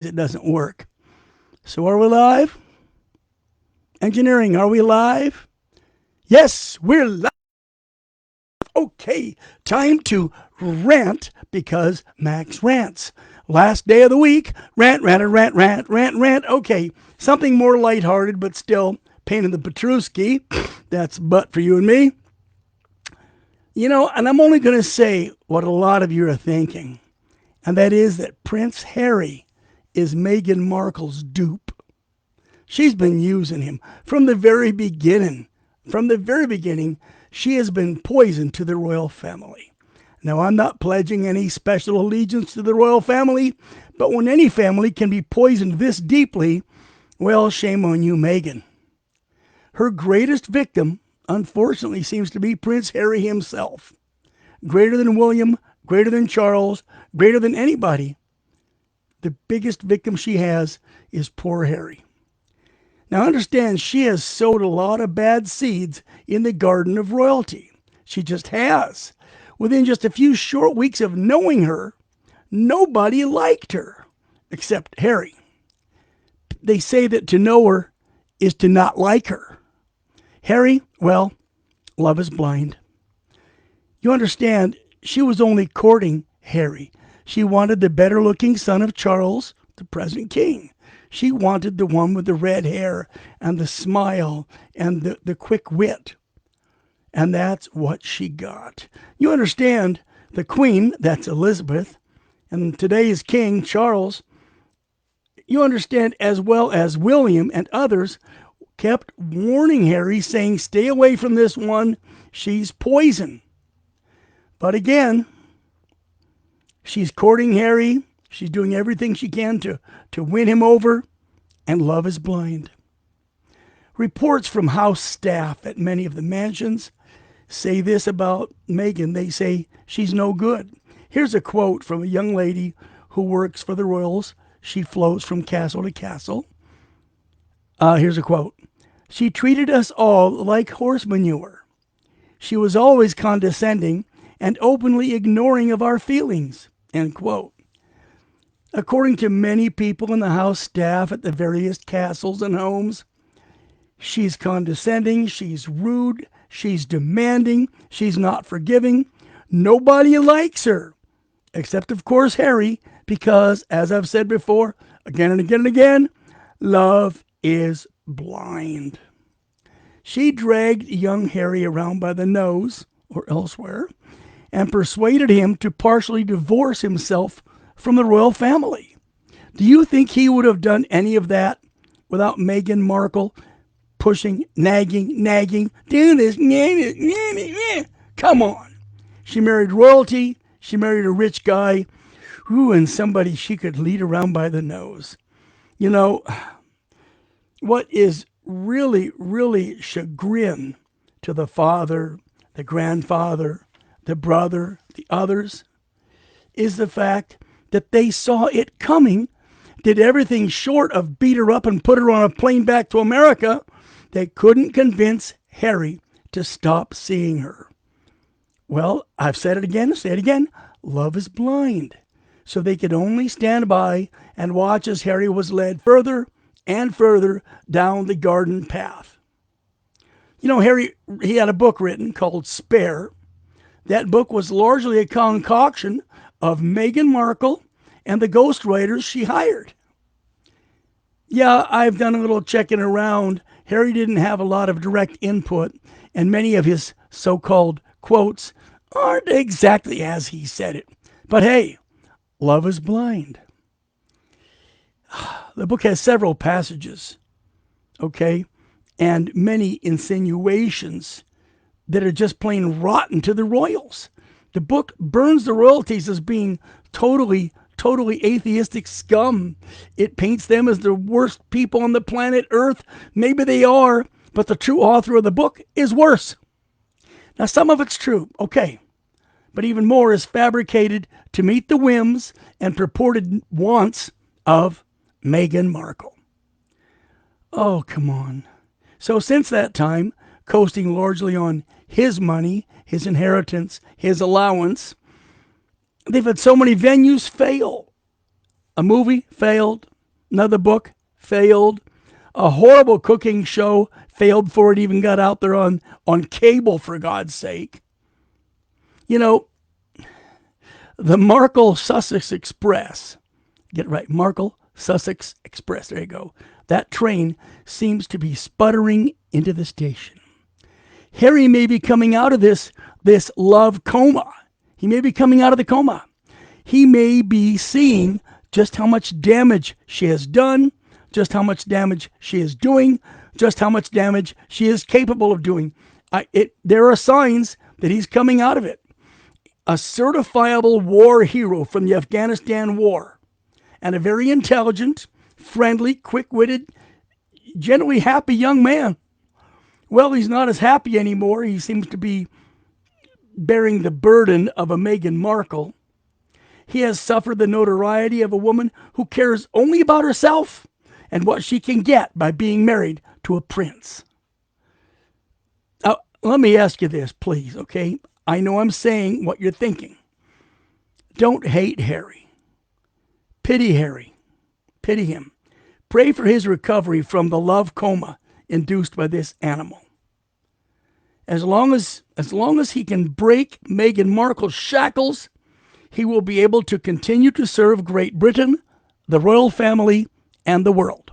it doesn't work. So are we live? Engineering, are we live? Yes, we're live. Okay, time to rant because Max rants. Last day of the week, rant, rant, rant, rant, rant, rant. Okay, something more lighthearted, but still pain in the Petruski. That's but for you and me. And I'm only going to say what a lot of you are thinking, and that is that Prince Harry is Meghan Markle's dupe. She's been using him from the very beginning. From the very beginning, she has been poison to the royal family. Now, I'm not pledging any special allegiance to the royal family, but when any family can be poisoned this deeply, well, shame on you, Meghan. Her greatest victim, unfortunately, seems to be Prince Harry himself. Greater than William, greater than Charles, greater than anybody. The biggest victim she has is poor Harry. Now understand, she has sowed a lot of bad seeds in the garden of royalty. She just has. Within just a few short weeks of knowing her, nobody liked her except Harry. They say that to know her is to not like her. Harry, well, love is blind. You understand, she was only courting Harry. She wanted the better looking son of Charles, the present king. She wanted the one with the red hair and the smile and the quick wit. And that's what she got. You understand, the queen, that's Elizabeth, and today's king, Charles, you understand, as well as William and others, kept warning Harry, saying, stay away from this one. She's poison. But again, she's courting Harry. She's doing everything she can to win him over, and love is blind. Reports from house staff at many of the mansions say this about Meghan. They say she's no good. Here's a quote from a young lady who works for the royals. She floats from castle to castle. Here's a quote. She treated us all like horse manure. She was always condescending and openly ignoring of our feelings. End quote. According to many people in the house staff at the various castles and homes, she's condescending, she's rude, she's demanding, she's not forgiving. Nobody likes her, except, of course, Harry, because, as I've said before, again and again and again, love is blind. She dragged young Harry around by the nose, or elsewhere, and persuaded him to partially divorce himself from the royal family. Do you think he would have done any of that without Meghan Markle pushing, nagging, do this, come on. She married royalty, she married a rich guy, and somebody she could lead around by the nose. You know, what is really, really chagrin to the father, the grandfather, the brother, the others, is the fact that they saw it coming, did everything short of beat her up and put her on a plane back to America. They couldn't convince Harry to stop seeing her. Well, I've said it again, say it again. Love is blind. So they could only stand by and watch as Harry was led further and further down the garden path. You know, Harry, he had a book written called Spare. That book was largely a concoction of Meghan Markle and the ghostwriters she hired. Yeah, I've done a little checking around. Harry didn't have a lot of direct input, and many of his so-called quotes aren't exactly as he said it. But hey, love is blind. The book has several passages, okay, and many insinuations that are just plain rotten to the royals. The book burns the royalties as being totally atheistic scum. It paints them as the worst people on the planet Earth. Maybe they are, but the true author of the book is worse. Now, some of it's true, okay, but even more is fabricated to meet the whims and purported wants of Meghan Markle. Oh, come on. So since that time, coasting largely on his money, his inheritance, his allowance, they've had so many venues fail. A movie failed. Another book failed. A horrible cooking show failed before it even got out there on cable, for God's sake. You know, the Markle Sussex Express, get it right, Markle Sussex Express, there you go. That train seems to be sputtering into the station. Harry may be coming out of this love coma. He may be coming out of the coma. He may be seeing just how much damage she has done, just how much damage she is doing, just how much damage she is capable of doing. There are signs that he's coming out of it. A certifiable war hero from the Afghanistan war, and a very intelligent, friendly, quick-witted, generally happy young man. Well, he's not as happy anymore. He seems to be bearing the burden of a Meghan Markle. He has suffered the notoriety of a woman who cares only about herself and what she can get by being married to a prince. Let me ask you this, please, okay? I know I'm saying what you're thinking. Don't hate Harry. Pity Harry. Pity him. Pray for his recovery from the love coma induced by this animal. As long as he can break Meghan Markle's shackles, he will be able to continue to serve Great Britain, the royal family, and the world.